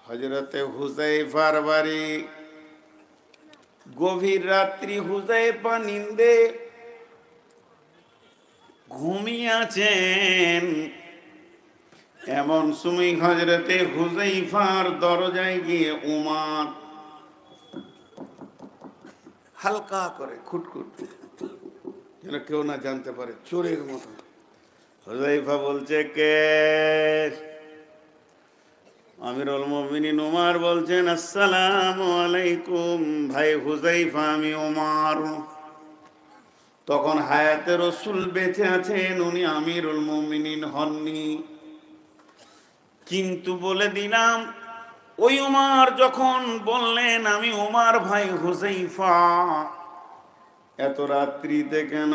হযরতে হুযায়ফার বাড়ি। গভীর রাত্রি হুযায়ফা নিন্দে ঘুমিয়ে আছেন। এমন সময় হযরতে হুযায়ফার দরজায় গিয়ে উমর হালকা করে খুটখুট, যেন কেউ না জানতে পারে, চোরের মতো। হুযায়ফা বলছে, কে? আমিরুল মুমিনিন উমর বলছেন, আসসালামু আলাইকুম ভাই হুযায়ফা, আমি উমর। তখন হায়াতে রাসূল বেঁচে আছেন, উনি আমিরুল মুমিনিন হননি। কিন্তু বলে দিলাম, ওই উমর যখন বললেন আমি উমর ভাই হুযায়ফা, এত রাত্রিতে কেন?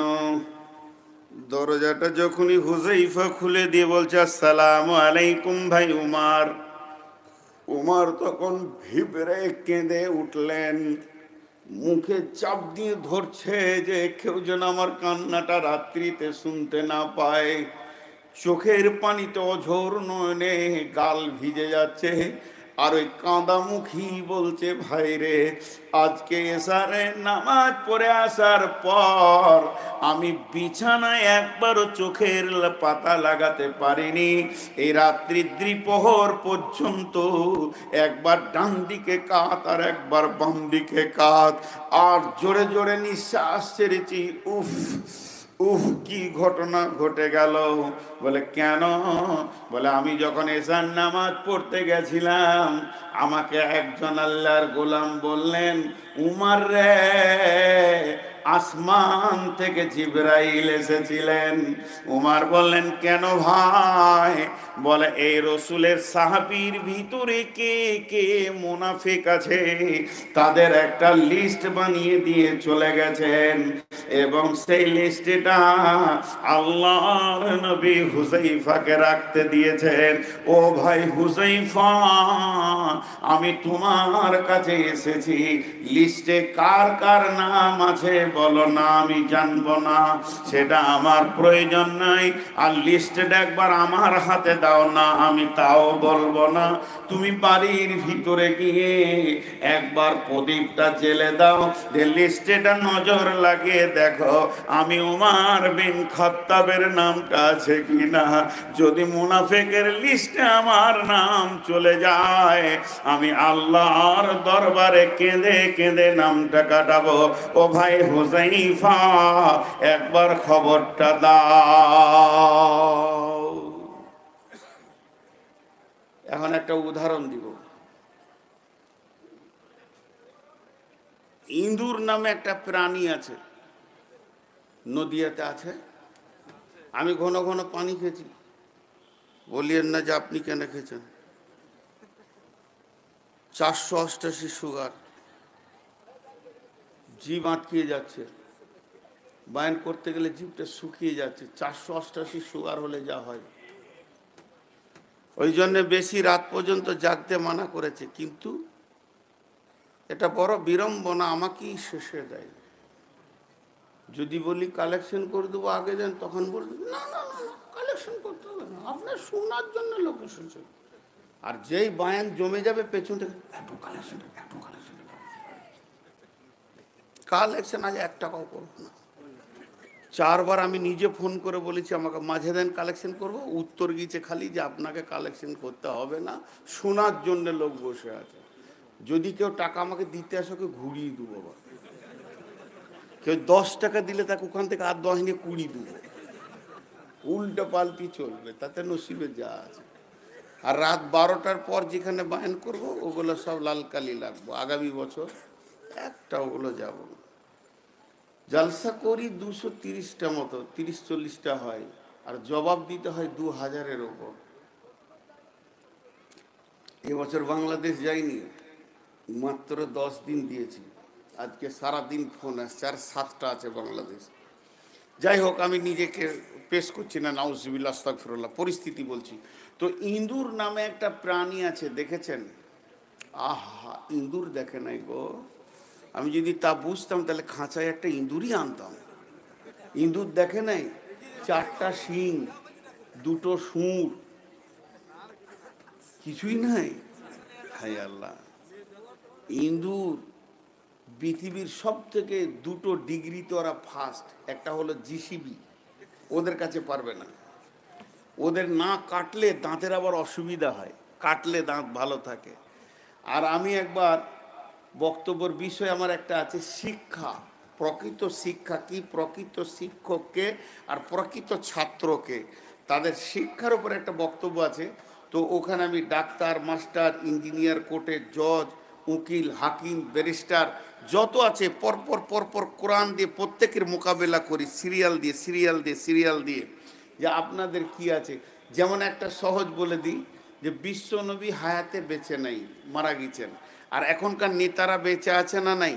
দরজাটা যখনই হুযায়ফা খুলে দিয়ে বলছে, আসসালামু আলাইকুম ভাই উমর, উমর তখন ভিবরে কেঁদে উঠলেন, মুখে চাপ দিয়ে ধরছে যে কেউ যেন আমার কান্নাটা রাত্রিতে শুনতে না পায়। চোখের পানিতে অঝোর নয়নে গাল ভিজে যাচ্ছে, আর ওই কাঁদামুখী বলছে, ভাই রে, আজকে এশারে নামাজ পড়ে আসার পর আমি বিছানায় একবারও চোখের পাতা লাগাতে পারিনি। এই রাত্রি দ্বিপ্রহর পর্যন্ত একবার ডান দিকে কাত আর একবার বাম দিকে কাত, আর জোরে জোরে নিঃশ্বাস ছেড়েছি। উফ উফ, কি ঘটনা ঘটে গেল? বলে, কেন? বলে, আমি যখন এশার নামাজ পড়তে গেছিলাম, আমাকে একজন আল্লাহর গোলাম বললেন, উমর রে, আসমান থেকে জিবরাইল এসেছিলেন। উমর বললেন, কেন ভাই? বলে, এই রসুলের সাহাবীর ভিতরে কে কে মুনাফিক আছে তাদের একটা লিস্ট বানিয়ে দিয়ে চলে গেছেন, এবং সেই লিস্টটা আল্লাহর নবী হুযায়ফাকে রাখতে দিয়েছেন। ও ভাই হুযায়ফা, আমি তোমার কাছে এসেছি, লিস্টে কার কার নাম আছে বলো না, আমি জানবো না, সেটা আমার প্রয়োজন নাই। আর লিস্টটা একবার আমার হাতে দাও না, আমি তাও বলবো না। তুমি বাড়ির ভিতরে গিয়ে একবার প্রদীপটা জেলে দাও, যে লিস্টেটা নজর লাগিয়ে দেখো আমি উমর বিন খাত্তাবের নামটা আছে কিনা। যদি মুনাফিকের লিস্টে আমার নাম চলে যায়, আমি আল্লাহর দরবারে কেঁদে কেঁদে নামটা কাটাবো। ও ভাই হুযায়ফা, একবার খবরটা দাও। এখন একটা উদাহরণ দিব। ইঁদুর নামে একটা প্রাণী আছে, নদীয়াতে আছে। আমি ঘন ঘন পানি খেয়েছি, বলিয়েন না যে আপনি কেন খেয়েছেন। 488 সুগার, জিভ আটকিয়ে যাচ্ছে, বায়ান করতে গেলে জিভটা শুকিয়ে যাচ্ছে। 488 সুগার হলে যা হয়, ওই জন্য বেশি রাত পর্যন্ত জাগতে মানা করেছে। কিন্তু এটা বড় বিড়ম্বনা, আমাকেই শেষে দেয়। যদি বলি কালেকশন করে দেবো আগে দেন, তখন বলবে না না না, কালেকশন করতে হবে না, আপনার শোনার জন্য লোক এসেছে। আর যেই বায়ান জমে যাবে পেছন থেকে কালেকশন কালেকশন, আজ 1 টাকাও করবো না। 4 বার আমি নিজে ফোন করে বলেছি আমাকে মাঝে দেন, কালেকশন করব। উত্তর গিয়েছে খালি যে আপনাকে কালেকশন করতে হবে না, শোনার জন্য লোক বসে আছে। যদি কেউ টাকা আমাকে দিতে আসে, ওকে ঘুরিয়ে দেবো। কেউ 10 টাকা দিলে তাকে ওখান থেকে আর 10 নিয়ে 20 দেবো। উল্টো পাল্টি চলবে, তাতে নসিবে যা আছে। আর রাত 12টার পর যেখানে বায়ান করব, ওগুলো সব লাল কালি লাগবো। আগামী বছর একটা ওগুলো যাব না। জলসা করি 230টা মতো, 30-40টা হয়, আর জবাব দিতে হয় 2000-এর ওপর। এবছর বাংলাদেশ যাইনি, মাত্র 10 দিন দিয়েছি। আজকে সারাদিন ফোন আসছে, আর 7টা আছে বাংলাদেশ। যাই হোক, আমি নিজেকে পেশ করছি না, নাউজুবিল্লাহ আস্তাগফিরুল্লাহ, পরিস্থিতি বলছি। তো ইঁদুর নামে একটা প্রাণী আছে, দেখেছেন? আহা, ইঁদুর দেখে নাই গো। আমি যদি তা বুঝতাম তাহলে খাঁচায় একটা ইঁদুরই আনতাম। ইঁদুর দেখে নাই? 4টা শিং, 2টো সুর, কিছুই নাই। হায় আল্লাহ, ইন্দুর পৃথিবীর সব থেকে দুটো ডিগ্রিতে ওরা ফার্স্ট। একটা হলো জিসিবি, ওদের কাছে পারবে না। ওদের না কাটলে দাঁতের আবার অসুবিধা হয়, কাটলে দাঁত ভালো থাকে। আর আমি একবার বক্তব্যের বিষয় আমার একটা আছে, শিক্ষা, প্রকৃত শিক্ষা কি, প্রকৃত শিক্ষককে আর প্রকৃত ছাত্রকে, তাদের শিক্ষার উপর একটা বক্তব্য আছে। তো ওখানে আমি ডাক্তার, মাস্টার, ইঞ্জিনিয়ার, কোর্টের জজ, উকিল, হাকিম, ব্যারিস্টার যত আছে পরপর পরপর কোরআন দিয়ে প্রত্যেকের মোকাবেলা করি, সিরিয়াল দিয়ে সিরিয়াল দিয়ে সিরিয়াল দিয়ে, যে আপনাদের কি আছে। যেমন একটা সহজ বলে দিই, যে বিশ্বনবী হায়াতে বেঁচে নাই, মারা গেছেন, আর এখনকার নেতারা বেঁচে আছে না নাই?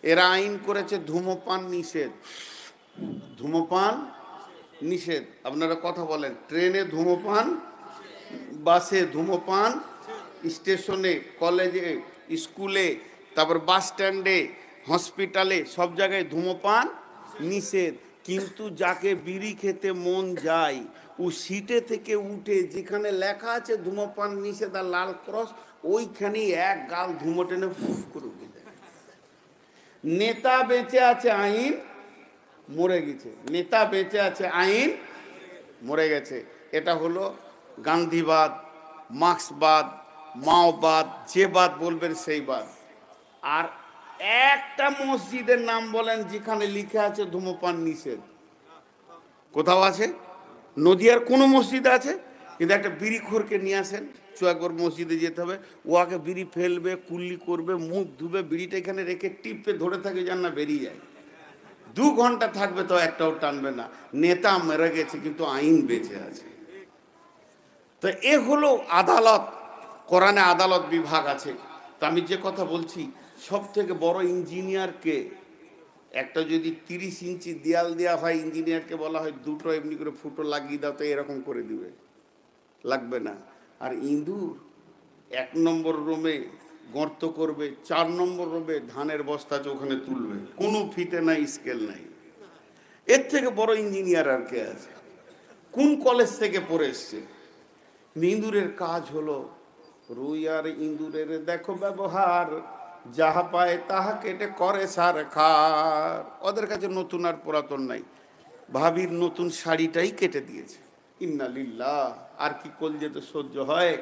এরা আইন করেছে ধূমপান নিষেধ, ধূমপান নিষেধ। আপনারা কথা বলেন, ট্রেনে ধূমপান, বাসে ধূমপান, স্টেশনে, কলেজে, স্কুলে, তারপর বাস স্ট্যান্ডে, হসপিটালে, সব জায়গায় ধূমপান নিষেধ। কিন্তু যাকে বিড়ি খেতে মন যায়, ও সিটে থেকে উঠে যেখানে লেখা আছে ধূমপান নিষেধ আর লাল ক্রস, ওইখানেই এক গাল ধুমো টেনে ফুফ করে উঠে যায়। নেতা বেঁচে আছে, আইন মরে গেছে। নেতা বেঁচে আছে, আইন মরে গেছে। এটা হলো গান্ধীবাদ, মার্ক্সবাদ, মাওবাদ, যে বাদ বলবেন সেই বাদ। আর একটা মসজিদের নাম বলেন যেখানে লিখে আছে ধূমপান নিষেধ? কোথাও আছে? নদিয়ার কোনো মসজিদে আছে? কিন্তু একটা বিড়িখোরকে নিয়ে আসেন, চুয়াগড় মসজিদে যেতে হবে, ও আগে বিড়ি ফেলবে, কুল্লি করবে, মুখ ধুবে, বিড়িটা এখানে রেখে টিপে ধরে থাকে যেন না বেরিয়ে যায়। 2 ঘন্টা থাকবে তো একটাও টানবে না। নেতা মেরে গেছে কিন্তু আইন বেঁচে আছে। তো এ হলো আদালত, কোরআনে আদালত বিভাগ আছে। তো আমি যে কথা বলছি, সব থেকে বড় ইঞ্জিনিয়ারকে, একটা যদি 30 ইঞ্চি দেয়াল দেওয়া হয়, ইঞ্জিনিয়ারকে বলা হয় দুটো এমনি করে ফুটো লাগিয়ে দাও, তো এরকম করে দিবে, লাগবে না। আর ইঁদুর 1 নম্বর রুমে গর্ত করবে, 4 নম্বর রুমে ধানের বস্তা আছে ওখানে তুলবে, কোনো ফিতে নাই, স্কেল নাই। এর থেকে বড় ইঞ্জিনিয়ার আর কে আছে? কোন কলেজ থেকে পড়ে এসছে? ইঁদুরের কাজ হলো, রুই আর ইঁদুরের দেখো ব্যবহার, যাহা পায় তাহা কেটে করে সার খার। ওদের কাছে নতুন আর পুরাতন নাই, ভাবির নতুন শাড়িটাই কেটে দিয়েছে। ইন্না লিল্লাহ। আর কি কলজে তো সহ্য হয়?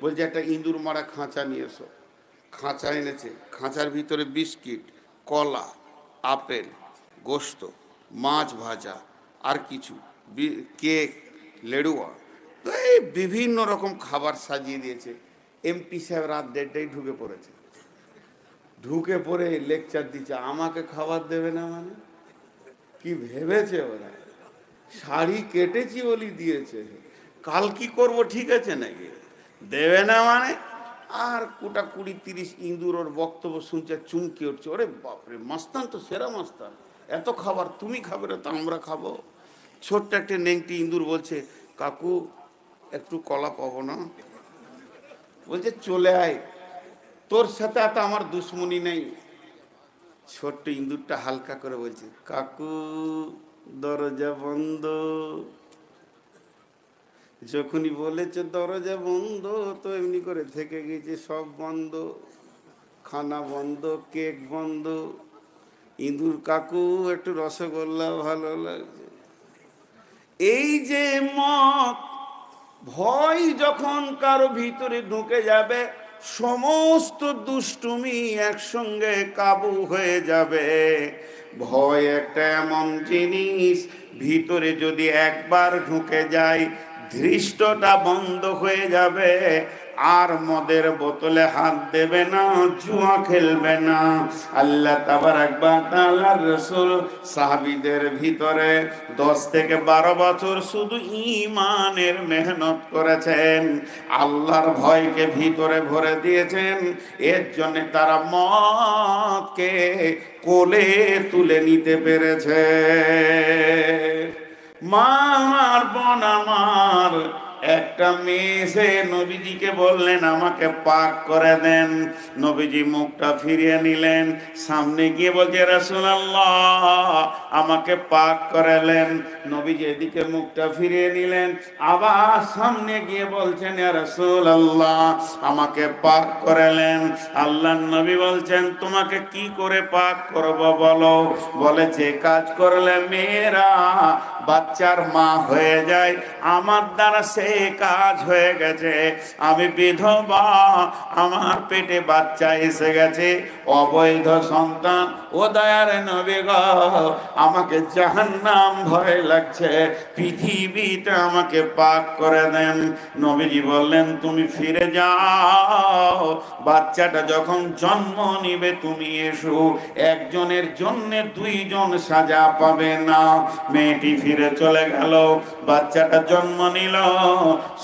বলছে একটা ইঁদুর মারা খাঁচা নিয়ে এসো। খাঁচা এনেছে, খাঁচার ভিতরে বিস্কিট, কলা, আপেল, গোস্ত, মাছ ভাজা, আর কিছু কেক, লেড়ুয়া, তো এই বিভিন্ন রকম খাবার সাজিয়ে দিয়েছে। এমপি সাহেব রাত 1:30টায় ঢুকে পড়েছে, ঢুকে পড়ে লেকচার দিচ্ছে, আমাকে খাবার দেবে না মানে? কি ভেবেছে ওরা? শাড়ি কেটেছি বলি দিয়েছে, কাল কি করবো ঠিক আছে নাকি? দেবে না মানে? আর কোটা 20-30 ইঁদুর ওর বক্তব্য শুনছে, চুমকি উঠছে, ওরে বাপরে, মাস্তান তো সেরা মাস্তান, এত খাবার তুমি খাবে না তো আমরা খাবো। ছোট্ট একটা নেংটি ইঁদুর বলছে, কাকু একটু কলা পাবো না? বলছে চলে আয়, তোর সাথে এত আমার দুশ্মনী নেই। ছোট্ট ইঁদুরটা হালকা করে বলছে, কাকু দরজা বন্ধ। যখনই বলেছে দরজা বন্ধ, তো এমনি করে থেকে গেছে, সব বন্ধ, খানা বন্ধ, কেক বন্ধ। ইঁদুর, কাকু একটু রসগোল্লা ভালো লাগছে। এই যে মত, ভয় যখন কারো ভিতরে ঢুকে যাবে, সমস্ত দুষ্টুমি একসঙ্গে কাবু হয়ে যাবে। ভয় একটা এমন জিনিস, ভিতরে যদি একবার ঢুকে যায়, ধৃষ্টটা বন্ধ হয়ে যাবে। আর মদের বোতলে হাত দেবে না, জুয়া খেলবে না। আল্লাহ তাবারাক ওয়া তাআলার রাসূল সাহাবীদের ভিতরে 10 থেকে 12 বছর শুধু ঈমানের মেহনত করেছেন, আল্লাহর ভয়কে ভিতরে ভরে দিয়েছেন। এর জন্য তারা মদকে কোলে তুলে নিতে পেরেছে। মা আমার বোন আমার, একটা মেয়ে এসে নবীজিকে বললেন আমাকে পাক করে দেন। নবীজি মুখটা ফিরিয়ে নিলেন, সামনে গিয়ে বলছে রাসূলুল্লাহ আমাকে পাক করালেন। নবীজি এদিকে মুখটা ফিরিয়ে নিলেন, আবার সামনে গিয়ে বলছেন ইয়া রাসূলুল্লাহ আমাকে পাক করালেন। আল্লাহর নবী বলছেন তোমাকে কি করে পাক করব বলো। বলে যে কাজ করলে মেয়েরা বাচ্চার মা হয়ে যায়, আমার দ্বারা সে কাজ হয়ে গেছে। আমি বিধবা, আমার পেটে বাচ্চা এসে গেছে, অবৈধ সন্তান। ও দয়ার নবী গো, আমাকে জাহান্নাম ভয় লাগছে, পৃথিবীতে আমাকে পাক করে দেন। নবীজি বললেন তুমি ফিরে যাও, বাচ্চাটা যখন জন্ম নিবে তুমি এসো, একজনের জন্য দুইজন সাজা পাবে না। মেয়েটি ফিরে চলে গেল, বাচ্চাটা জন্ম নিল,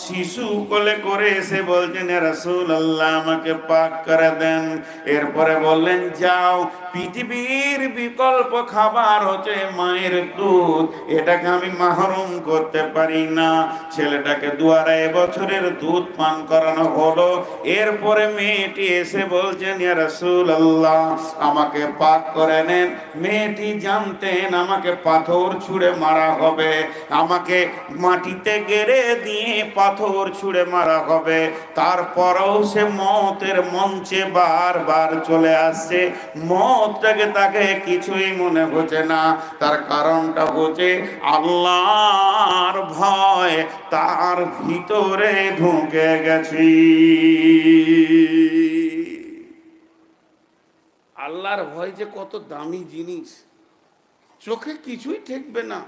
শিশু কোলে করে এসে বলছেন ইয়া রাসূলুল্লাহ আমাকে পাক করে দেন। এরপরে বললেন যাও, পৃথিবীর বিকল্প খাবার হচ্ছে মায়ের দুধ, এটাকে আমি মাহরুম করতে পারি না। ছেলেটাকে 2.5 বছরের দুধ পান করানো হলো। এরপরে মেয়েটি এসে বলছেন ইয়া রাসূলুল্লাহ আমাকে পাক করে নেন। মেয়েটি জানতেন আমাকে পাথর ছুঁড়ে মারা হবে, আমাকে মাটিতে গেড়ে দিয়ে পাথর ছুঁড়ে মারা হবে, তারপরেও সে মতের মঞ্চে বারবার চলে আসছে। মতটাকে তাকে কিছুই মনে হচ্ছে না। তার কারণটা হচ্ছে আল্লাহর ভয় তার ভিতরে ঢুকে গেছে। আল্লাহর ভয় যে কত দামি জিনিস, চোখে কিছুই ঠেকবে না।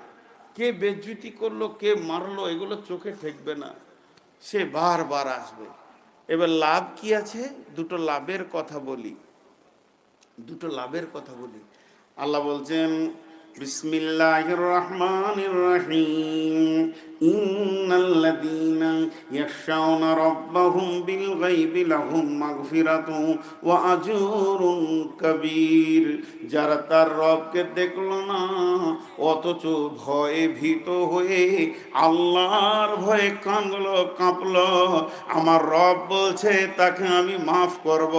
কে বেজ্জতি করলো, কে মারলো, এগুলো চোখে ঠেকবে না, সে বারবার আসবে। এবার লাভ কি আছে? দুটো লাভের কথা বলি, দুটো লাভের কথা বলি। আল্লাহ বলছেন বিসমিল্লাহির রহমানির রহিম, ইন্নাল্লাযীনা ইয়াখশাউনা রাব্বাহুম বিল গায়বি লাহুম মাগফিরাতুন ওয়া আজরুন কাবীর। যারা তার রবকে দেখলো না অথচ ভয়ে ভীত হয়ে আল্লাহর ভয়ে কাঁদলো কাঁপলো, আমার রব বলছে তাকে আমি মাফ করব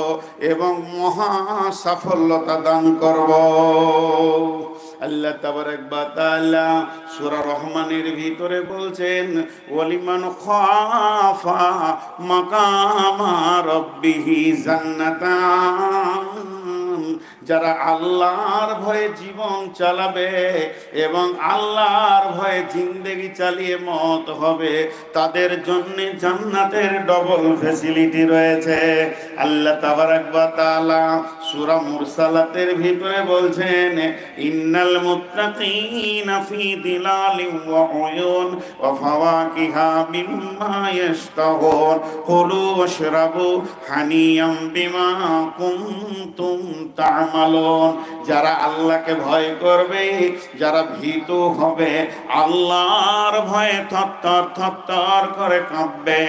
এবং মহা সাফল্যতা দান করব। আল্লাহ তাবারাক ওয়া তাআলা সূরা রহমানের ভিতরে বলছেন ওয়ালিমান খাফা মাকামা রাব্বিহি জান্নাতান। যারা আল্লাহর ভয়ে জীবন চালাবে এবং আল্লাহর ভয়ে জিন্দেগি চালিয়ে মত হবে, তাদের জন্য জান্নাতের ডবল ফ্যাসিলিটি রয়েছে। আল্লাহ তাবারাক ওয়া তাআলা সূরা মুরসালাতের ভিতরে বলছেন ইন্নাল মুত্তাকিনা ফি দিলালিন ওয়া উয়ুন ওয়া ফাওয়াকিহা মিম্মা ইয়াশতাহুন কুলু ওয়াশরাবু হানিয়াম বিমা কুনতুম তা'মালুন। যারা আল্লাহকে ভয় করবে, যারা ভীত হবে, আল্লাহর ভয়ে থরথর থরথর করে কাঁপবে,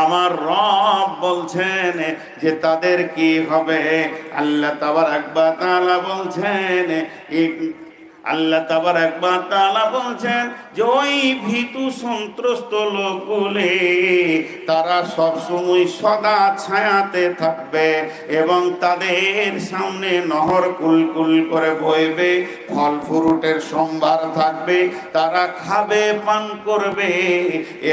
আমার রব বলছেন যে তাদের কি হবে। আল্লাহ তাবারাক ওয়া তাআলা বলছেন আল্লাহ তাবারাক ওয়া তাআলা বলছেন যে ওই ভীতু সন্ত্রস্ত লোকগুলি তারা সবসময় সদা ছায়াতে থাকবে এবং তাদের সামনে নহর কুলকুল করে বইবে, ফল ফ্রুটের সম্ভার থাকবে, তারা খাবে পান করবে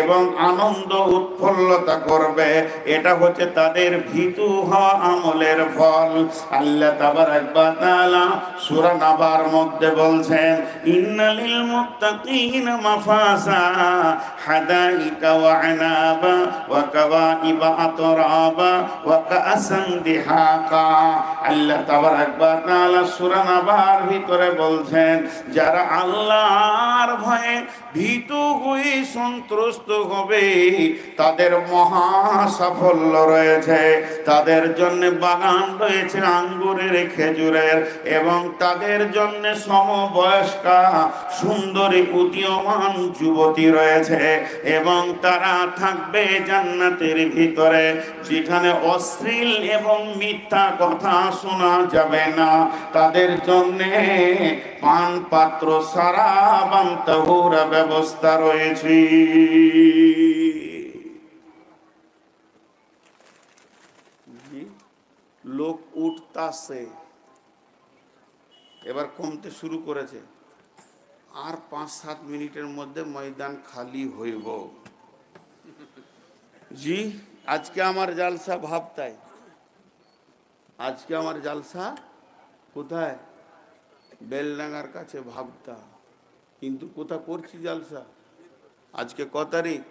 এবং আনন্দ উৎফুল্লতা করবে। এটা হচ্ছে তাদের ভীতু হওয়া আমলের ফল। আল্লাহ তাবারাক ওয়া তাআলা সূরা নাবার মধ্যে বলছেন ইন্নালিল মুত্তাকিনা মাফাজা হাদাইকা ওয়া আনাবা ওয়া কাওয়াইবা আতরাবা ওয়া কাআসান দিহাকা। আল্লাহ তাবারাক ওয়া তাআলা সূরা নাবার ভিতরে বলছেন যারা আল্লাহর ভয়ে ভীতু হয়ে সন্ত্রস্ত হবে তাদের মহা সাফল্য রয়েছে। তাদের জন্য বাগান রয়েছে আঙ্গুরের, খেজুরের এবং তাদের জন্য সমবয়স্কা সুন্দরী উদীয়মান যুবতী রয়েছে এবং তারা থাকবে জান্নাতের ভিতরে যেখানে অশ্লীল এবং মিথ্যা কথা শোনা যাবে না। তাদের জন্যে পান পাত্র সারাবান তাহুরা ব্যবস্থা রয়েছে। জি, লোক উঠতাছে, এবার কমতে শুরু করেছে। আর 5-7 মিনিটের মধ্যে ময়দান খালি হইব। জি, আজকে আমার জালসা ভাবতাই, আজকে আমার জালসা কোথায়? বেলডাঙ্গার কাছে ভাবতা। কিন্তু কোথা করছি জালসা? আজকে ক তারিখ?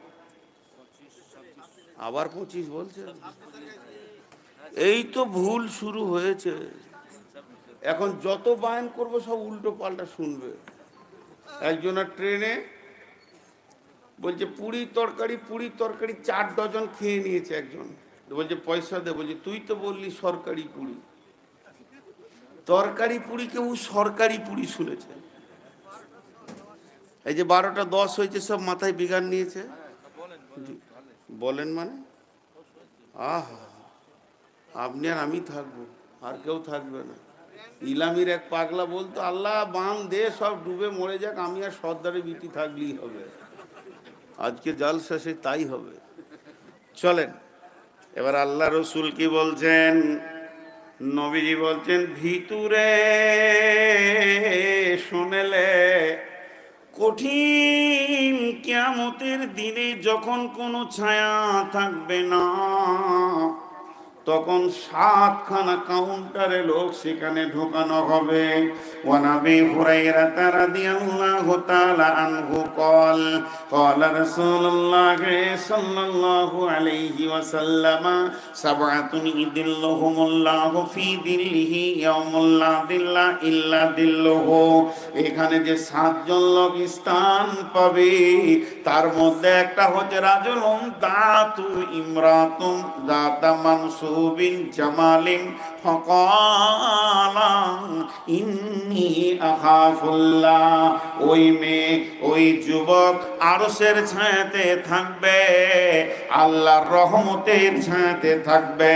আবার 25 বলছে। এই তো ভুল শুরু হয়েছে। এখন যত বায়ন করব সব উল্টো পাল্টা শুনবে। একজনের ট্রেনে বলছে পুরি তরকারি, পুরি তরকারি 4 ডজন খেয়ে নিয়েছে একজন। বলছে পয়সা দে, বলছে তুই তো বললি সরকারি পুরি। তরকারি পুরি কেউ সরকারি পুরি শুনেছে? এই যে 12টা 10 হয়েছে, সব মাথায় বিগান নিয়েছে। বলেন মানে আহা, আপনি আর আমি থাকবো, আর কেউ থাকবে না। ইলামির এক পাগলা বলতো, আল্লাহ বাম দে, সব ডুবে মরে যাক, আমি আর সর্দারে বিটি থাকলেই হবে। আজকে জাল শেষে তাই হবে। চলেন এবার আল্লাহ রসুল কি বলছেন? নবীজি বলছেন, ভিতরে শুনেলে কঠিন কিয়ামতের দিনে যখন কোনো ছায়া থাকবে না, তখন 7খানা কাউন্টারে লোক সেখানে ঢোকানো হবে। ওয়ানাবি হুরাইরা রাদিয়াল্লাহু তাআলা আনহু قال قال رسول الله صلى الله عليه وسلم سبعة يظلهم الله في ظله يوم لا ظل إلا ظله। এখানে যে 7জন লোক স্থান পাবে, তার মধ্যে একটা হচ্ছে রাজুলুন দাতু ইমরাতুন দাতা মানসুবিন জামালিন ফাকালা ইন্নী আখাফুল্লাহ। ওই মেয়ে, ওই যুবক আরশের ছায়াতে থাকবে, আল্লাহর রহমতের ছায়াতে থাকবে।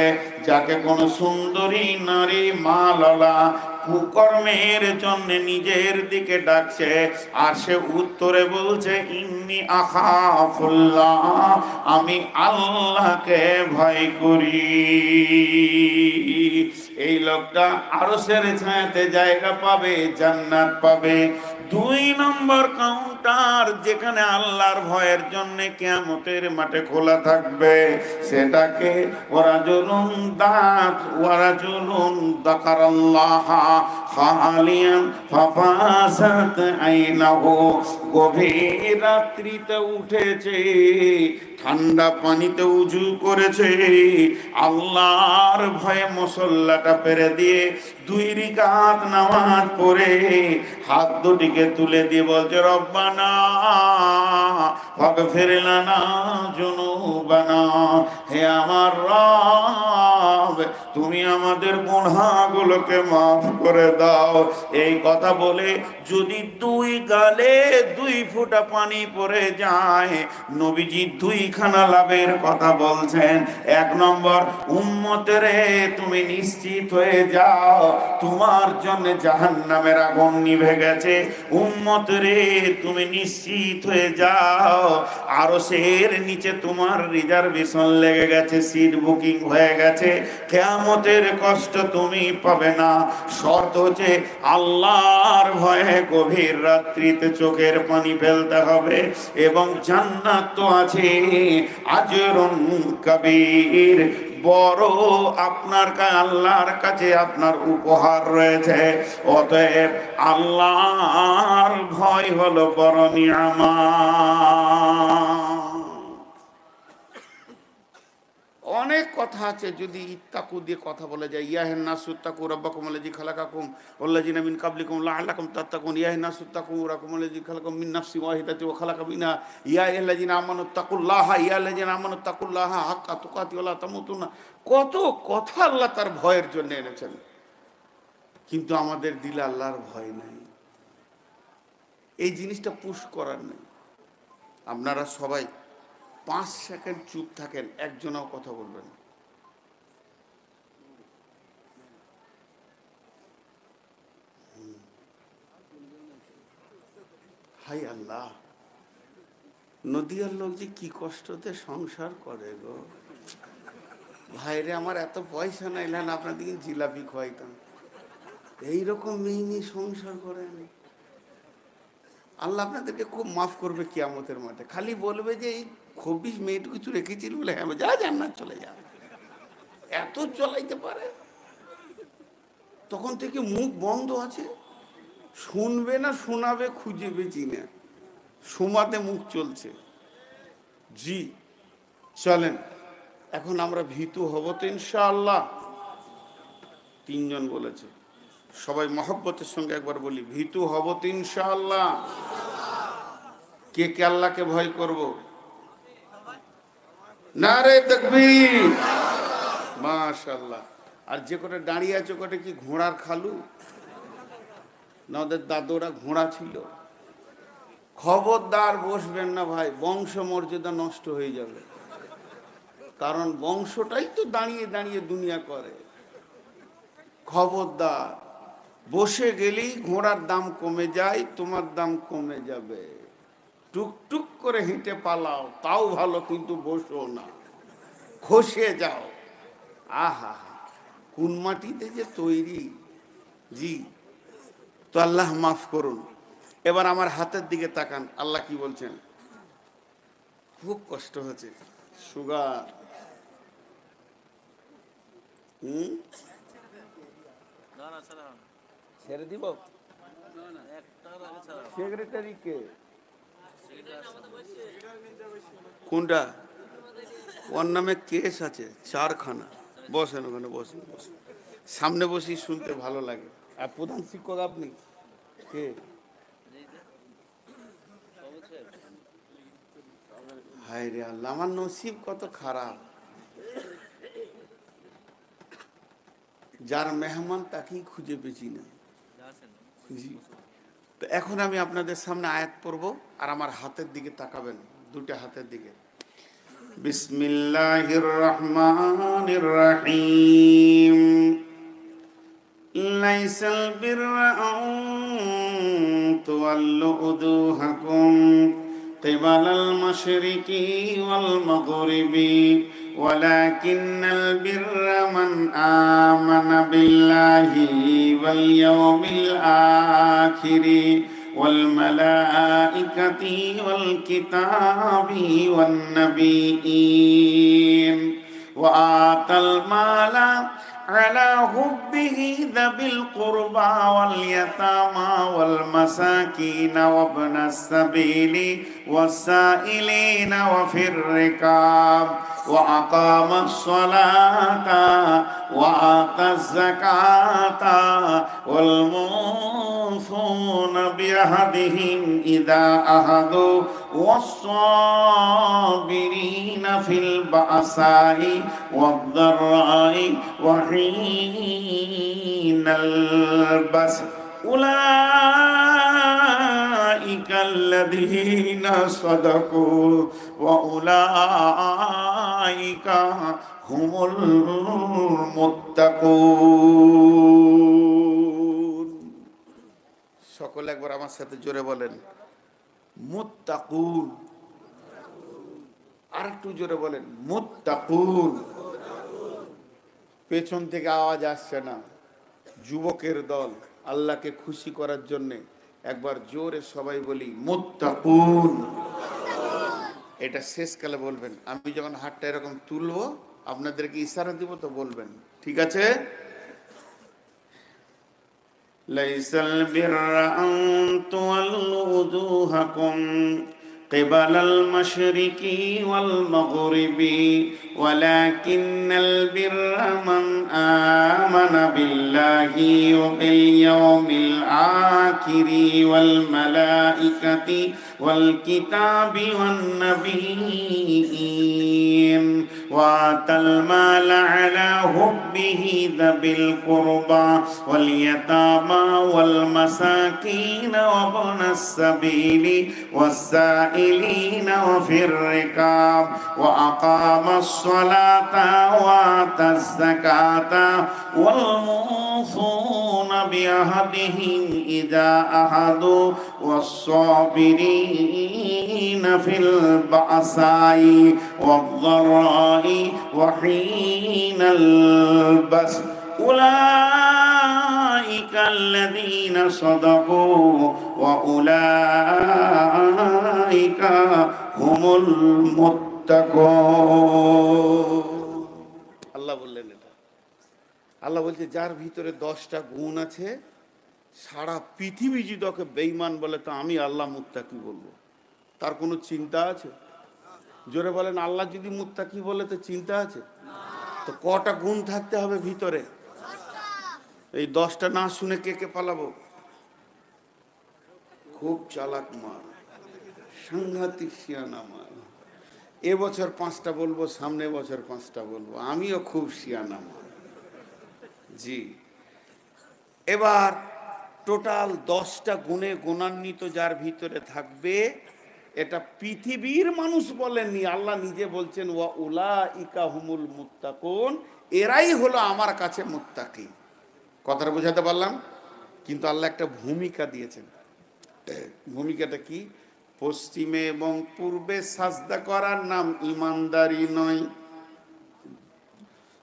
যাকে কোন সুন্দরী নারী মালালা কুকর্মের জন্য নিজের দিকে ডাকছে, আর সে উত্তরে বলছে ইন্নী আখাফুল্লাহ, আমি আল্লাহকে ভয় করি। এই লোকটা আরশের ছায়াতে জায়গা পাবে, জান্নাত পাবে। 2 নম্বর কাউন্টার যেখানে আল্লাহর ভয়ের জন্য কিয়ামতের মাঠে খোলা থাকবে, সেটাকে ওয়ারাজুলুন দাত ওয়ারাজুলুন যাকারাল্লাহ খালিয়ান ফাফাসাত আইনাহু। গভীর রাত্রিতে উঠেছে, ঠান্ডা পানিতে উজু করেছে, আল্লাহর ভয়ে মুসল্লাটা পেরে দিয়ে 2 রাকাত নামাজ পড়ে হাত দুটিকে তুলে দিয়ে বলছে, রব্বানা ফাগফির লানা যুনুবানা, হে আমার রব, তুমি আমাদের গুনাহগুলোকে মাফ করে দাও। এই কথা বলে যদি 2 গালে 2 ফোঁটা পানি পড়ে যায়, নবীজি 2খানা লাভের কথা বলছেন। 1 নম্বর, উম্মতেরে তুমি নিশ্চিত হয়ে যাও, তোমার জন্য জাহান্নামের আগুন নিভে গেছে। উম্মতেরে তুমি নিশ্চিত হয়ে যাও, আরশের নিচে তোমার রিজার্ভেশন লেগে গেছে, সিট বুকিং হয়ে গেছে, কিয়ামতের কষ্ট তুমি পাবে না। শর্ত হচ্ছে আল্লাহর ভয়ে গভীর রাত্রিতে চোখের পানি ফেলতে হবে, এবং জান্নাত তো আছে, আজরুন কবীর, বড় আপনার আল্লাহর কাছে আপনার উপহার রয়েছে। অতএব আল্লাহর ভয় হলো বড় নিয়ামত। অনেক কথা আছে, যদি ইত্তাকু দিয়ে কথা বলা যায়। ইয়াহেন নাসুত্তাকু রাব্বাকুম আল্লাযী খালাকাকুম ওয়াল্লাযীনা মিন কাবলিকুম লাআল্লাকুম তাত্তাকুন। ইয়াহেন নাসুত্তাকু রাব্বাকুম আল্লাযী খালাকাকুম মিন নাফসিন ওয়াহিদাতিন ওয়া খালাকা মিনহা ইয়া আইয়ুহাল্লাযীনা আমানুত্তাকুল্লাহা ইয়া আল্লাযীনা আমানুত্তাকুল্লাহা হাক্কা তুকাতিহি ওয়া লা তামুতুন্না। কত কথা আল্লাহ তার ভয়ের জন্য এনেছেন, কিন্তু আমাদের দিলে আল্লাহর ভয় নাই। এই জিনিসটা পুশ করার নেই। আপনারা সবাই 5 সেকেন্ড চুপ থাকেন, একজনও কথা বলবেন। হাই আল্লাহ, নদিয়ার লোক যে কি কষ্টতে সংসার করে গো। ভাইরে আমার এত পয়সা নাই, না আপনাদেরকে জিলাপি খাওয়াইতাম। এইরকম মেয়ে নিয়ে সংসার করেন, আল্লাহ আপনাদেরকে খুব মাফ করবে কিয়ামতের মাঠে। খালি বলবে যে এই খবিস মেয়েটু কিছু রেখেছিল বলে, হ্যাঁ যা জান্নাত চলে যা। এত চলাইতে পারে, তখন থেকে মুখ বন্ধ আছে, শুনবে না শোনাবে খুঁজে পেছি না, সুমাতে মুখ চলছে। জি চলেন, এখন আমরা ভীতু হব তো ইনশাআল্লাহ। তিনজন বলেছে, সবাই মহব্বতের সঙ্গে একবার বলি, ভীতু হব তো ইনশাআল্লাহ। কে কে আল্লাহকে ভয় করব? নারে তাকবীর, মাশাআল্লাহ। আর যে কটা দাঁড়িয়ে আছে কটা কি ঘোড়ার খালু? না ওদের দাদুরা ঘোড়া ছিল? খবরদার বসবেন না ভাই, বংশ মর্যাদা নষ্ট হয়ে যাবে। কারণ বংশটাই তো দাঁড়িয়ে দাঁড়িয়ে দুনিয়া করে। খবরদার, বসে গেলেই ঘোড়ার দাম কমে যায়, তোমার দাম কমে যাবে। টুকটুক করে হেঁটে পালাও তাও ভালো, কিন্তু বসো না, খসে যাও। আহা, কোন মাটিতে যে তৈরি। জি, তো আল্লাহ মাফ করুন। এবার আমার হাতের দিকে তাকান, আল্লাহ কি বলছেন? খুব কষ্ট হচ্ছে, সুগার। ছেড়ে দিব? সেক্রেটারি কে? কোনটা? ওর নামে কেস আছে 4খানা। বসেন ওখানে, বসেন বসেন, সামনে বসি শুনতে ভালো লাগে। আর প্রধান শিক্ষক আপনি কে? হায় রে আল্লাহ, আমার নসিব কত খারাপ। যার মেহমান তাকেই খুঁজে পেছি না। জি, তো এখন আমি আপনাদের সামনে আয়াত পড়ব, আর আমার হাতের দিকে তাকাবেন, দুটো হাতের দিকে। বিসমিল্লাহির রহমানির রহিম। লাইসাল বিররা আন তুওয়াল্লু উজুহাকুম কিবালাল মাশরিকি ওয়াল মাগরিবি ওয়ালাকিন্নাল বিররা মান আমানা বিল্লাহি ওয়াল ইয়াউমিল আখিরি ওয়াল মালাইকাতি ওয়াল কিতাবি ওয়ান নাবিয়্যিন ওয়া আতাল মালা على حبه ذوي القربى واليتامى والمساكين وابن السبيل والسائلين وفي الركاب وأقام الصلاة وآتى الزكاة والموفون بعهدهم إذا عاهدوا والصابرين في البأساء والضراء وحين البأس أولئك الذين صدقوا وأولئك هم المتقون। সকলে একবার আমার সাথে জোরে বলেন, মুত্তাকুন। আর একটু জোরে বলেন, মুত্তাকুন। পেছন থেকে আওয়াজ আসছে না, যুবকের দল, আল্লাহকে খুশি করার জন্য একবার জোরে সবাই বলি মুত্তাকুন। এটা শেষকালে বলবেন, আমি যখন হাতটা এরকম তুলবো আপনাদেরকে ইশারা দিব তো বলবেন, ঠিক আছে? লাইসাল বিররা আন তুওয়াল্লু উজুহাকুম قبل المشرق والمغرب ولكن البر من آمن بالله وباليوم الآخر والملائكة والكتاب والنبيين وآتى المال على حبه ذوي القربى واليتامى والمساكين وابن السبيل والسائلين وفي الركاب وأقام الصلاة وآتى الزكاة والموفون বিআহদিহিম ইযা আহাদু ওয়াস-সাবিরিনা ফিল বাসাই ওয়াদ-দারাই ওয়া হিনাল বাস উলাইকা আল্লাযীনা সাদাকু ওয়া উলাইকা হুমুল মুত্তাকুন। আল্লাহ বললেন এটা। আল্লাহ বলছে যার ভিতরে 10টা গুণ আছে, সারা পৃথিবী যদি ওকে বেঈমান বলে তো আমি আল্লাহ মুত্তাকি বলবো। তার কোনো চিন্তা আছে? জোরে বলেন, আল্লাহ যদি মুত্তাকি বলে তো চিন্তা আছে? তো কটা গুণ থাকতে হবে ভিতরে? এই 10টা না শুনে কে কে পালাবো? খুব চালাক মাল, সাংঘাতিক শিয়ানা মাল। এবছর 5টা বলবো, সামনে বছর 5টা বলবো, আমিও খুব শিয়ানা মাল। জি, এবার টোটাল 10টা গুণে গুণান্বিত যার ভিতরে থাকবে, এটা পৃথিবীর মানুষ বলেননি, আল্লাহ নিজে বলছেন ওয়া উলাইকা হুমুল মুত্তাকুন, এরাই হলো আমার কাছে মুত্তাকি। কথাটা বোঝাতে পারলাম? কিন্তু আল্লাহ একটা ভূমিকা দিয়েছেন। ভূমিকাটা কি? পশ্চিমে এবং পূর্বে সাজদা করার নাম ইমানদারি নয়।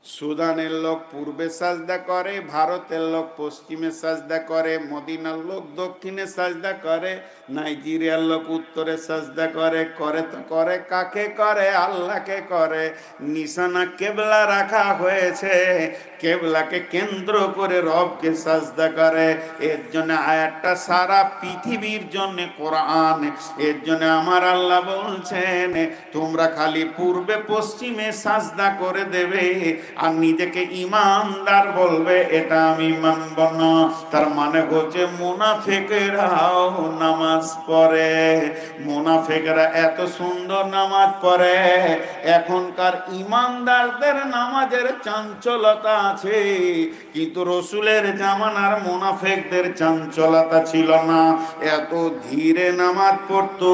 সুদানের লোক পূর্বে সাজদা করে, ভারতের লোক পশ্চিমে সাজদা করে, মদিনার লোক দক্ষিণে সাজদা করে, নাইজেরিয়ার লোক উত্তরে সাজদা করে। করে তো করে কাকে করে? আল্লাহকে করে। নিশানা কেবলা রাখা হয়েছে, কেবলাকে কেন্দ্র করে রবকে সাজদা করে। এর জন্য আয়াতটা সারা পৃথিবীর জন্য কোরআন। এর জন্য আমার আল্লাহ বলছেন তোমরা খালি পূর্বে পশ্চিমে সাজদা করে দেবে আর নিজেকে ইমানদার বলবে, এটা আমি মানব না। তার মানে হচ্ছে মুনাফিকরাও নামাজ পড়ে, মুনাফিকরা এত সুন্দর নামাজ পড়ে। এখনকার ইমানদারদের নামাজের চাঞ্চলতা আছে, কিন্তু রসুলের জামানার মুনাফিকদের চাঞ্চলতা ছিল না। এত ধীরে নামাজ পড়তো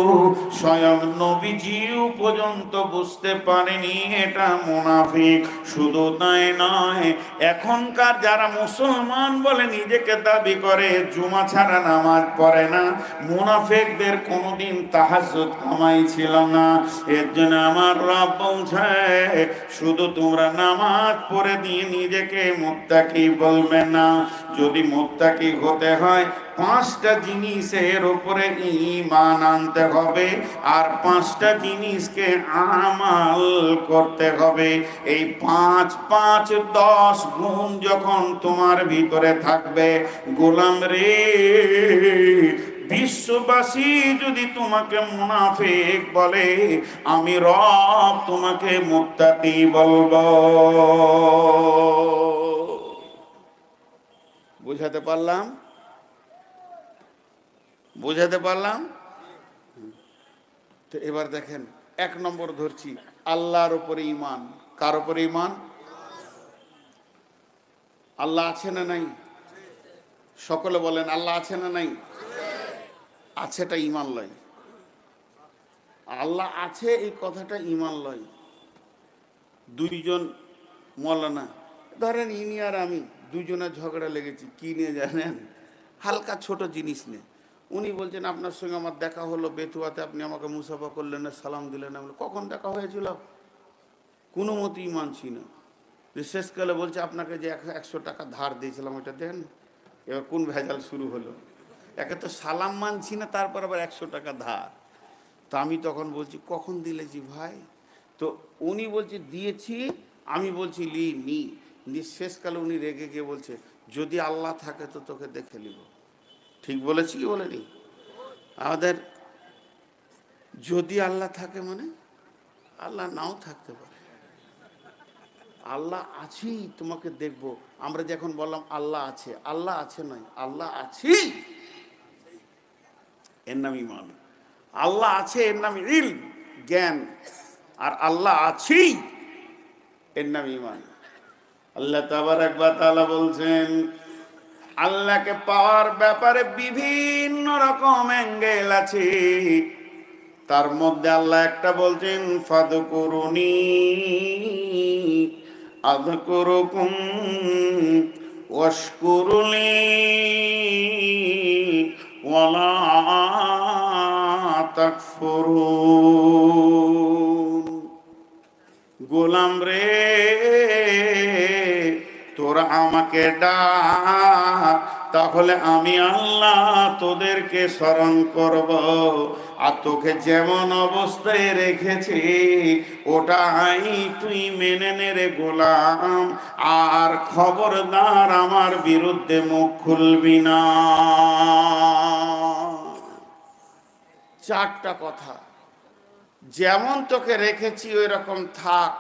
স্বয়ং নবীজিও পর্যন্ত বুঝতে পারেনি এটা মুনাফিক। শুধু তাই নয়, এখনকার যারা মুসলমান বলে নিজেকে দাবি করে জুমা ছাড়া নামাজ পড়ে না, মুনাফিকদের কোনোদিন তাহাজ্জুদ কামাই ছিল না। এর জন্য আমার রব বলছে শুধু তোমরা নামাজ পড়ে দিয়ে নিজেকে মুত্তাকি বলবে না। যদি মুত্তাকি হতে হয় 5টা জিনিসের উপরে ঈমান আনতে হবে আর 5টা জিনিসকে আমাল করতে হবে। এই 5 5 10 গুণ যখন তোমার ভিতরে থাকবে, গোলাম রে, বিশ্ববাসী যদি তোমাকে মুনাফিক বলে, আমি রব তোমাকে মুত্তাকি বলবো। বুঝাতে পারলাম? বুঝাতে পারলাম? তো এবার দেখেন, 1 নম্বর ধরছি, আল্লাহর উপরে ঈমান। কার উপরে ঈমান? আল্লাহ আছে না নাই? সকলে বলেন আল্লাহ আছে না নাই? আছেটা ঈমান লয়। আল্লাহ আছে এই কথাটা ঈমান লয়। দুইজন মওলানা, ধরেন ইনি আর আমি দুজনের ঝগড়া লেগেছি, কি নিয়ে জানেন? হালকা ছোট জিনিস নিয়ে। উনি বলছেন আপনার সঙ্গে আমার দেখা হলো বেতুয়াতে, আপনি আমাকে মুসাফা করলেন না, সালাম দিলেন না। কখন দেখা হয়েছিল? কোনো মতেই মানছি না। শেষকালে বলছে আপনাকে যে 100 টাকা ধার দিয়েছিলাম ওটা দেন। এবার কোন ভেজাল শুরু হলো? একে তো সালাম মানছি না, তারপর আবার 100 টাকা ধার। তো আমি তখন বলছি কখন দিলেছি ভাই? তো উনি বলছে দিয়েছি, আমি বলছি নি। শেষকালে উনি রেগে গিয়ে বলছে যদি আল্লাহ থাকে তো তোকে দেখে নিব। ঠিক বলেছি কি বলেনি? আমাদের যদি আল্লাহ থাকে মানে আল্লাহ নাও থাকতে পারে, আল্লাহ আছেই, তোমাকে দেখব। আমরা যখন বললাম আল্লাহ আছে, আল্লাহ আছে নয়, আল্লাহ আছি, এর নাম ঈমান। আল্লাহ আছে এর নাম ইলম, জ্ঞান, আর আল্লাহ আছি এর নাম ঈমান। আল্লাহ তাবারক ওয়া তাআলা বলছেন আল্লাহকে পাওয়ার ব্যাপারে বিভিন্ন রকম অ্যাঙ্গেল আছে। তার মধ্যে আল্লাহ একটা বলছেন ফাদকুরুনি আযকুরুকুম ওয়াশকুরুলি ওয়ালা তাকফুরুন। গোলাম রে, তোরা আমাকে ডাক, তাহলে আমি আল্লাহ তোদেরকে স্মরণ করব, আর তোকে যেমন অবস্থায় রেখেছি ওটাই তুই মেনে নে রে গোলাম, আর খবরদার আমার বিরুদ্ধে মুখ খুলবি না। চারটা কথা, যেমন তোকে রেখেছি ওই রকম থাক,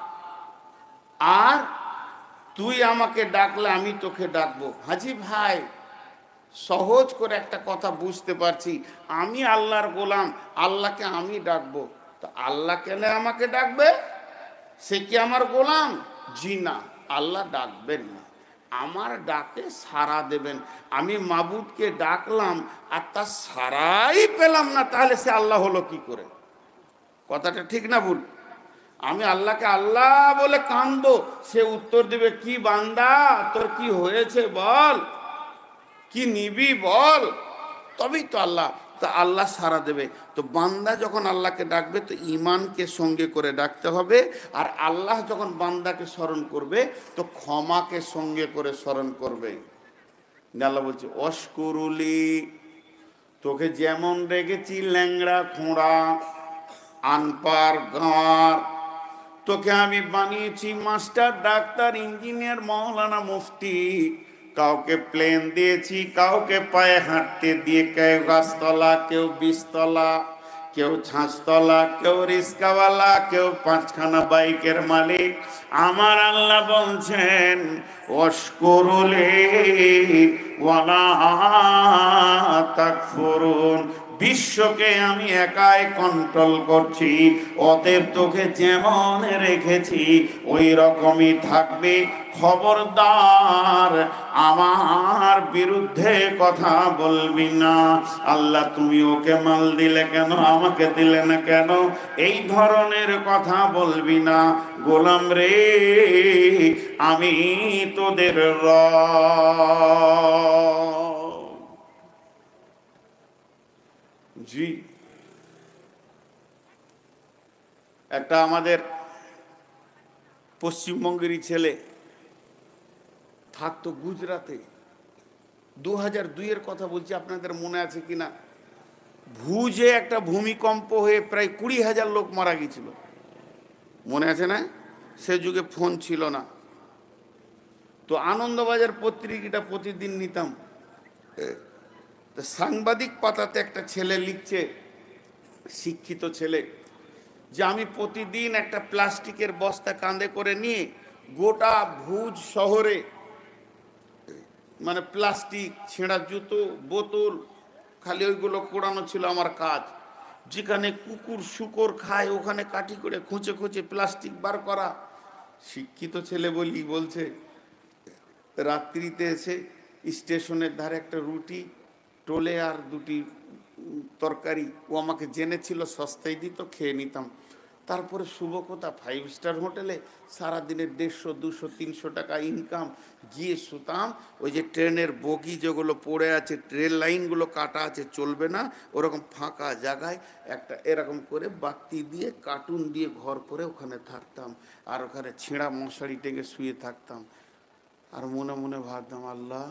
আর তুই আমাকে ডাকলে আমি তোকে ডাকবো। হাজি ভাই, সহজ করে একটা কথা বুঝতে পারছি, আমি আল্লাহর গোলাম, আল্লাহকে আমি ডাকবো, তো আল্লাহ কেন আমাকে ডাকবে? সে কি আমার গোলাম? জি না, আল্লাহ ডাকবেন না, আমার ডাকে সাড়া দেবেন। আমি মাবুদকে ডাকলাম আর তার সাড়াই পেলাম না, তাহলে সে আল্লাহ হলো কি করে? কথাটা ঠিক না ভুল? আমি আল্লাহকে আল্লাহ বলে কাঁদবো, সে উত্তর দিবে, কি বান্দা তোর কি হয়েছে বল, কি নিবি বল, তবেই তো আল্লাহ, তা আল্লাহ সাড়া দেবে। তো বান্দা যখন আল্লাহকে ডাকবে তো ইমানকে সঙ্গে করে ডাকতে হবে, আর আল্লাহ যখন বান্দাকে স্মরণ করবে তো ক্ষমাকে সঙ্গে করে স্মরণ করবে। আল্লাহ বলছে অশকুরুলি, তোকে যেমন রেখেছি ল্যাংড়া খোঁড়া আনপার গাঁর, তোকে আমি বানিয়েছি মাস্টার, ডাক্তার, ইঞ্জিনিয়ার, মাওলানা, মুফতি, কাউকে প্লেন দিয়েছি, কাউকে পায়ে হাঁটতে দিয়ে, কেউ গাছতলা, কেউ বীজতলা, কেউ ছাঁচতলা, কেউ রিস্কাওয়ালা, কেউ 5খানা বাইকের মালিক। আমার আল্লাহ বলছেন ওয়াশকুরুলি ওয়ালা তাকফুরুন, বিশ্বকে আমি একাই কন্ট্রোল করছি, অতএব তোকে যেমন রেখেছি ওই রকমই থাকবে, খবরদার আমার বিরুদ্ধে কথা বলবি না। আল্লাহ তুমি ওকে মাল দিলে কেন, আমাকে দিলে না কেন, এই ধরনের কথা বলবি না। গোলাম রে, আমি তোদের রব। জি, একটা আমাদের পশ্চিমবঙ্গেরই ছেলে থাকতো গুজরাটে, 2002-এর কথা বলছি, আপনাদের মনে আছে কিনা, ভুজে একটা ভূমিকম্প হয়ে প্রায় 20,000 লোক মারা গিয়েছিল, মনে আছে না? সে যুগে ফোন ছিল না, তো আনন্দবাজার পত্রিকাটা প্রতিদিন নিতাম, তো সাংবাদিক পাতাতে একটা ছেলে লিখছে, শিক্ষিত ছেলে, যে আমি প্রতিদিন একটা প্লাস্টিকের বস্তা কাঁধে করে নিয়ে গোটা ভুজ শহরে, মানে প্লাস্টিক, ছেঁড়া জুতো, বোতল, খালি ওইগুলো কোড়ানো ছিল আমার কাজ। যেখানে কুকুর শুকর খায় ওখানে কাঠি করে খুঁচে খুঁচে প্লাস্টিক বার করা। শিক্ষিত ছেলে বলছে রাত্রিতে এসে স্টেশনের ধারে একটা রুটি, টোলে আর 2টি তরকারি, ও আমাকে জেনেছিল সস্তায় দিত, খেয়ে নিতাম। তারপরে শুভকথা 5 স্টার হোটেলে সারাদিনের 150, 200, 300 টাকা ইনকাম, গিয়ে শুতাম। ওই যে ট্রেনের বগি যেগুলো পড়ে আছে, ট্রেন লাইনগুলো কাটা আছে, চলবে না, ওরকম ফাঁকা জায়গায় একটা এরকম করে বাতি দিয়ে কার্টুন দিয়ে ঘর করে ওখানে থাকতাম, আর ওখানে ছেঁড়া মশারি টেকে শুয়ে থাকতাম, আর মনে মনে ভাবতাম, আল্লাহ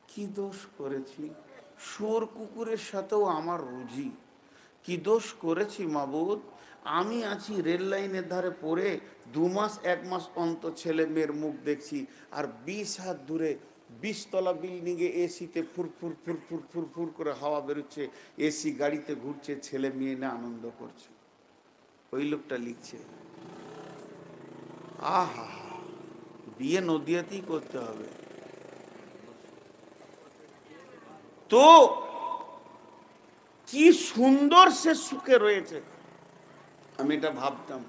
কি দোষ করেছি, শুয়োর কুকুরের সাথেও আমার রুজি, কি দোষ করেছি মাবুদ, আমি আছি রেল লাইনের ধারে পড়ে 2 মাস 1 মাস অন্তর ছেলে মেয়ের মুখ দেখছি, আর 20 হাত দূরে 20 তলা বিল্ডিংয়ে এসিতে ফুরফুর ফুরফুর ফুরফুর করে হাওয়া বেরোচ্ছে, এসি গাড়িতে ঘুরছে, ছেলে মেয়ে না আনন্দ করছে। ওই লোকটা লিখছে, আহা, বিয়ে নদিয়াতেই করতে হবে। তো কি সুন্দর সে সুখে রয়েছে, আমি এটা ভাবতাম।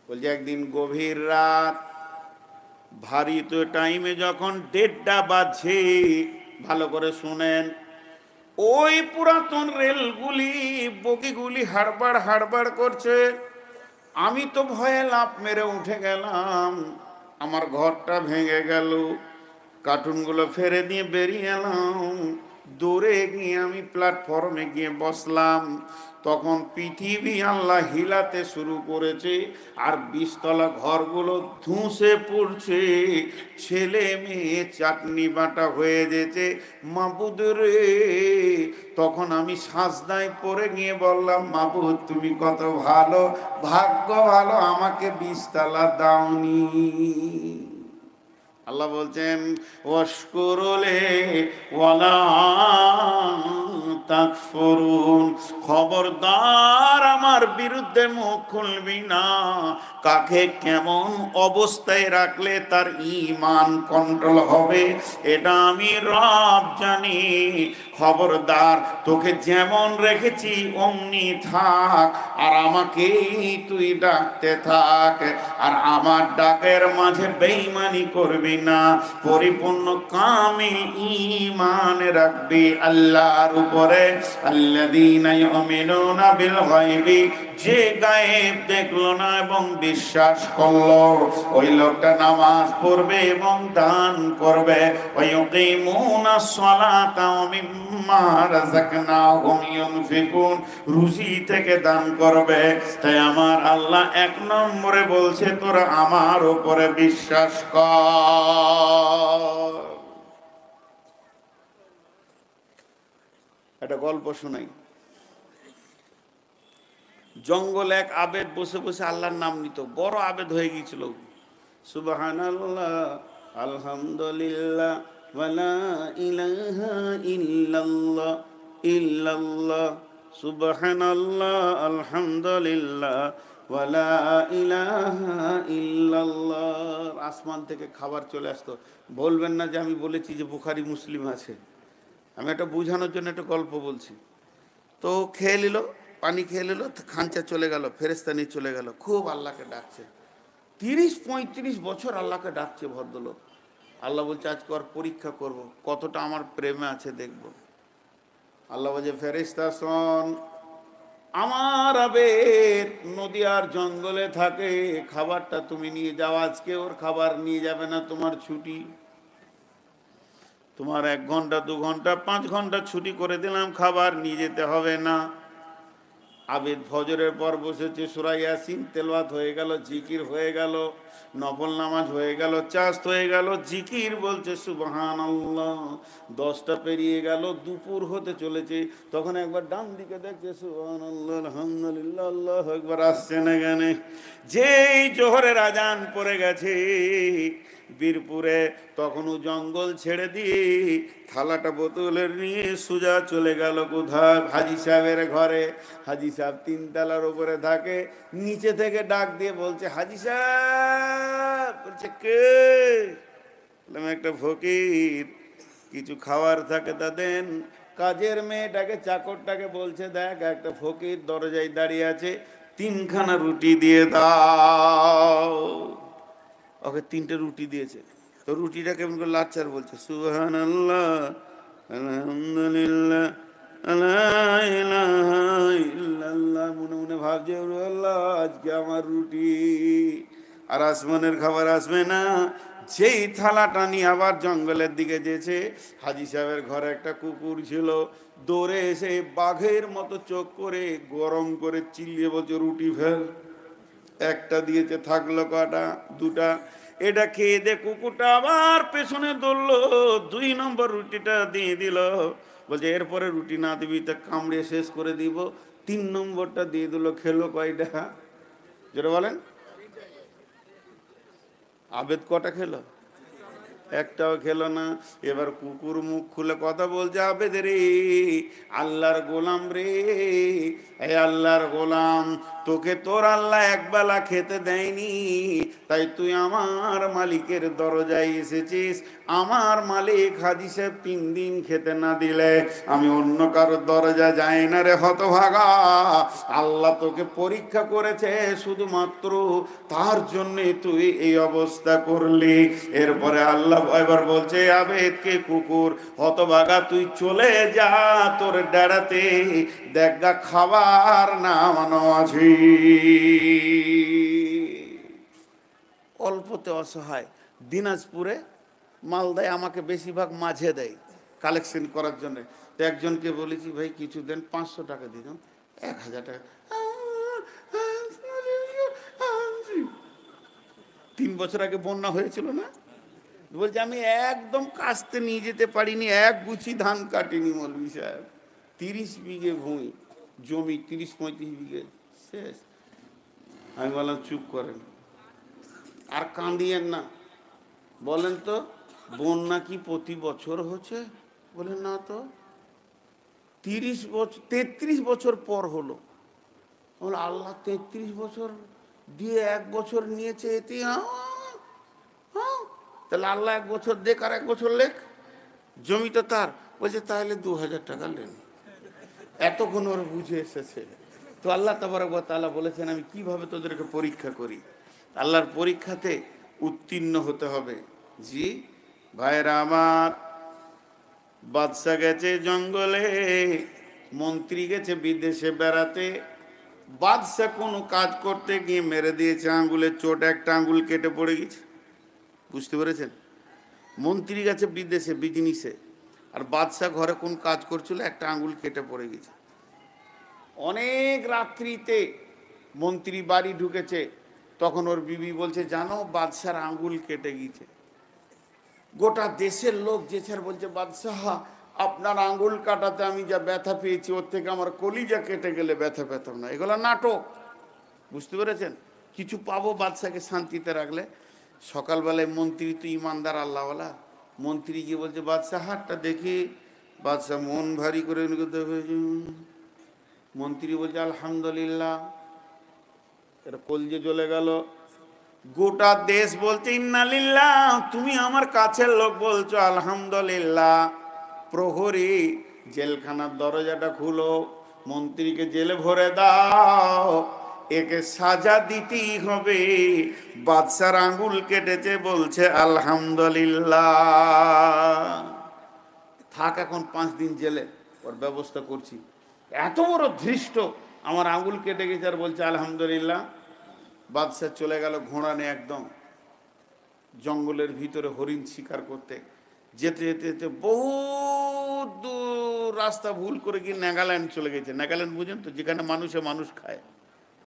বলছে একদিন গভীর রাত, ভারী তো টাইমে যখন 1:30 বাজছে, ভালো করে শুনেন, ওই পুরাতন রেলগুলি বগিগুলি হাড়বাড় হাড়বাড় করছে। আমি তো ভয়ে লাফ মেরে উঠে গেলাম, আমার ঘরটা ভেঙে গেল। কার্টুনগুলো ফেলে দিয়ে বেরিয়ে এলাম। দৌড়ে গিয়ে আমি প্ল্যাটফর্মে গিয়ে বসলাম। তখন পৃথিবী আল্লাহ হিলাতে শুরু করেছে, আর 20 তলা ঘরগুলো ধুসে পড়ছে, ছেলে মেয়ে চাটনি বাটা হয়ে যেতে। মাবুদ রে, তখন আমি সাজদায় পড়ে গিয়ে বললাম, মাবুদ তুমি কত ভালো, ভাগ্য ভালো আমাকে 20 তলা দাওনি। আল্লাহ বলছেন, ওয়াশকুরুলি ওয়ালা তাকফুরুন, খবরদার আমার বিরুদ্ধে মুখ খুলবি না। কাকে কেমন অবস্থায় রাখলে তার ঈমান কন্ট্রোল হবে এটা আমি রব জানি। খবরদার, তোকে যেমন রেখেছি অমনি থাক, আর আমাকেই তুই ডাকতে থাক, আর আমার ডাকের মাঝে বেঈমানি করবি না। পরিপূর্ণ কামিল ঈমান রাখবি আল্লাহর উপরে। আল্লাযীনা ইউমিনুনা বিল গায়বি, যে গায়েব দেখলো না এবং বিশ্বাস করলো, ওই লোকটা নামাজ পড়বে এবং দান করবে। ওয়া ইউকিমুনাস সালাতা ওয়া মিম্মা রাযাকনাহুম ইউনফিকুন, রুজি থেকে দান করবে। তাই আমার আল্লাহ 1 নম্বরে বলছে, তোরা আমার উপরে বিশ্বাস কর। একটা গল্প শোনাই। জঙ্গলে এক আবেদ বসে বসে আল্লাহর নাম নিত, বড় আবেদ হয়ে গিয়েছিল। সুবহানাল্লাহ, আলহামদুলিল্লাহ, ওয়ালা ইলাহা ইল্লাল্লাহ, ইল্লাল্লাহ, সুবহানাল্লাহ, আলহামদুলিল্লাহ, ওয়ালা ইলাহা ইল্লাল্লাহ। আসমান থেকে খাবার চলে আসতো। বলবেন না যে আমি বলেছি যে বুখারী মুসলিম আছে। আমি এটা বোঝানোর জন্য একটা গল্প বলছি। তো খেয়ে নিল, পানি খেয়ে নিল, খাঞ্চা চলে গেল, ফেরেশতা নিয়ে চলে গেল। খুব আল্লাহকে ডাকছে, 30-35 বছর আল্লাহকে ডাকছে ভদ্রলোক। আল্লাহ বলছে, আজকে আর পরীক্ষা করব, কতটা আমার প্রেমে আছে দেখব। আল্লাহ বলছে, ফেরেশতা শোন, আমার আবেদ নদীয়ার জঙ্গলে থাকে, খাবারটা তুমি নিয়ে যাও। আজকে ওর খাবার নিয়ে যাবে না, তোমার ছুটি। তোমার 1 ঘন্টা 2 ঘন্টা 5 ঘন্টা ছুটি করে দিলাম, খাবার নিয়ে যেতে হবে না। আবেদ ফজরের পর বসেছে, সূরা ইয়াসিন তেলাওয়াত হয়ে গেল, জিকির হয়ে গেল, নফল নামাজ হয়ে গেল, চাস্ত হয়ে গেল, জিকির বলছে সুবহানাল্লাহ। 10টা পেরিয়ে গেল, দুপুর হতে চলেছে। তখন একবার ডান দিকে দেখছে, সুবহানাল্লাহ, আলহামদুলিল্লাহ, আল্লাহু আকবার, আসছে না কেন? যেই জোহরের আজান পড়ে গেছে বীরপুরে, তখনও জঙ্গল ছেড়ে দিয়ে থালাটা বোতলের নিয়ে সোজা চলে গেল কোথায়? হাজি সাহেবের ঘরে। হাজি সাহেব 3 তলার উপরে থাকে। নিচে থেকে ডাক দিয়ে বলছে, হাজি সাহেব। বলছে, কে? বললাম, একটা ফকির, কিছু খাওয়ার থাকে তা দেন। কাজের মেয়েটাকে, চাকরটাকে বলছে, দেখ একটা ফকির দরজায় দাঁড়িয়ে আছে, 3খানা রুটি দিয়ে দাও। ওকে 3টে রুটি দিয়েছে। তো রুটিটা কেমন করে লাচ্চার বলছে, সুবহানাল্লাহ, আলহামদুলিল্লাহ, লা ইলাহা ইল্লাল্লাহ। মনে মনে ভাবছে, আল্লাহ আজকে আমার রুটি, আর আসমানের খাবার আসবে না। যেই থালাটা নিয়ে আবার জঙ্গলের দিকে যেছে, হাজি সাহেবের ঘরে একটা কুকুর ছিল। দৌড়ে এসে বাঘের মতো চোখ করে গরম করে চিল্লিয়ে বলছে, রুটি ফেল। একটা দিয়েছে, থাকলো কটা? 2টা। এটা খেয়ে দে। কুকুরটা আবার পেছনে দৌড়লো, 2 নম্বর রুটিটা দিয়ে দিল। বলছে, এরপরে রুটি না দিবি তা কামড়ে শেষ করে দিব। 3 নম্বরটা দিয়ে দিল। খেলো কয়টা? যেটা বলেন, আবেদ কটা খেলো? একটাও খেলো না। এবার কুকুর মুখ খুলে কথা বলছে, আবেদ রে, আল্লাহর গোলাম রে, এই আল্লাহর গোলাম, তোকে তোর আল্লাহ একবেলা খেতে দেয়নি, তাই তুই আমার মালিকের দরজায় এসেছিস। আমার মালিক হাজি সাহেব 3 দিন খেতে না দিলে আমি অন্য কারো দরজা যাই না রে হতভাগা। আল্লাহ তোকে পরীক্ষা করেছে শুধুমাত্র, তার জন্যে তুই এই অবস্থা করলি। এরপরে আল্লাহ এবার বলছে আবেদকে, কুকুর হতভাগা, তুই চলে যা তোর ডেরাতে, দেখা খাবার নামানো আছে। অল্পতে অসহায়। দিনাজপুরে মাল দেয়, আমাকে বেশিরভাগ মাঝে দেয় কালেকশন করার জন্য। তো একজনকে বলেছি ভাই কিছু দেন, 500 টাকা দিলাম, 1000 টাকা। 3 বছর আগে বন্যা হয়েছিল না, বলছে আমি একদম কাস্তে নিয়ে যেতে পারিনি, এক গুছি ধান কাটিনি মৌলভী সাহেব। 30 বিঘে ভূমি জমি, 30-35 বিঘে শেষ। আমি বললাম চুপ করেন, আর কাঁদিয়েন না। বলেন তো বন্যা কি প্রতি বছর হচ্ছে? বলেন না তো, 30 বছর 33 বছর পর হলো। বলে আল্লাহ 33 বছর দিয়ে 1 বছর নিয়েছে, এতে তাহলে আল্লাহ 1 বছর দেখ আর 1 বছর লেখ, জমিটা তার। বলছে তাহলে 2000 টাকা নেন। এতক্ষণ ওরা বুঝে এসেছে। তো আল্লাহ তাবারক ওয়া তাআলা বলেছেন আমি কিভাবে তোদেরকে পরীক্ষা করি। আল্লাহর পরীক্ষাতে উত্তীর্ণ হতে হবে। জি ভাইরা আমার, বাদশা গেছে জঙ্গলে, মন্ত্রী গেছে বিদেশে বেড়াতে। বাদশা কোনো কাজ করতে গিয়ে মেরে দিয়েছে আঙ্গুলের চোট, একটা আঙ্গুল কেটে পড়ে গেছে। বুঝতে পেরেছেন? মন্ত্রী গেছে বিদেশে বিজনেসে, আর বাদশা ঘরে কোন কাজ করছিল, একটা আঙ্গুল কেটে পড়ে গেছে। অনেক রাত্রিতে মন্ত্রী বাড়ি ঢুকেছে, তখন ওর বিবি বলছে জানো বাদশার আঙ্গুল কেটে গিয়েছে। গোটা দেশের লোক যেছার বলছে বাদশাহ আপনার আঙ্গুল কাটাতে আমি যা ব্যথা পেয়েছি, ওর থেকে আমার কলিজা কেটে গেলে ব্যথা পেতাম না। এগুলো নাটক। বুঝতে পেরেছেন? কিছু পাবো বাদশাকে শান্তিতে রাখলে। সকালবেলায় মন্ত্রী তো ইমানদার আল্লাহওয়ালা, মন্ত্রী গিয়ে বলছে বাদশাহ হাতটা দেখি। বাদশাহ মন ভারী করে দেখে, মন্ত্রী বলছে আলহামদুলিল্লাহ। এর কলজে জ্বলে গেল। গোটা দেশ বলছে ইন্নালিল্লাহ, তুমি আমার কাছের লোক বলছো আলহামদুলিল্লাহ। প্রহরী জেলখানার দরজাটা খুলো, মন্ত্রীকে জেলে ভরে দাও, একে সাজা দিতেই হবে। বাদশার আঙ্গুল কেটেছে বলছে আলহামদুলিল্লাহ। থাক এখন 5 দিন জেলে, ওর ব্যবস্থা করছি। এত বড় ধৃষ্ট, আমার আঙ্গুল কেটে গেছে আর বলছে আলহামদুলিল্লাহ। বাদশাহ চলে গেল ঘোড়া নিয়ে একদম জঙ্গলের ভিতরে হরিণ শিকার করতে। যেতে যেতে যেতে বহুত দূর রাস্তা ভুল করে গিয়ে নাগাল্যান্ড চলে গেছে। নাগাল্যান্ড বুঝেন তো, যেখানে মানুষে মানুষ খায়।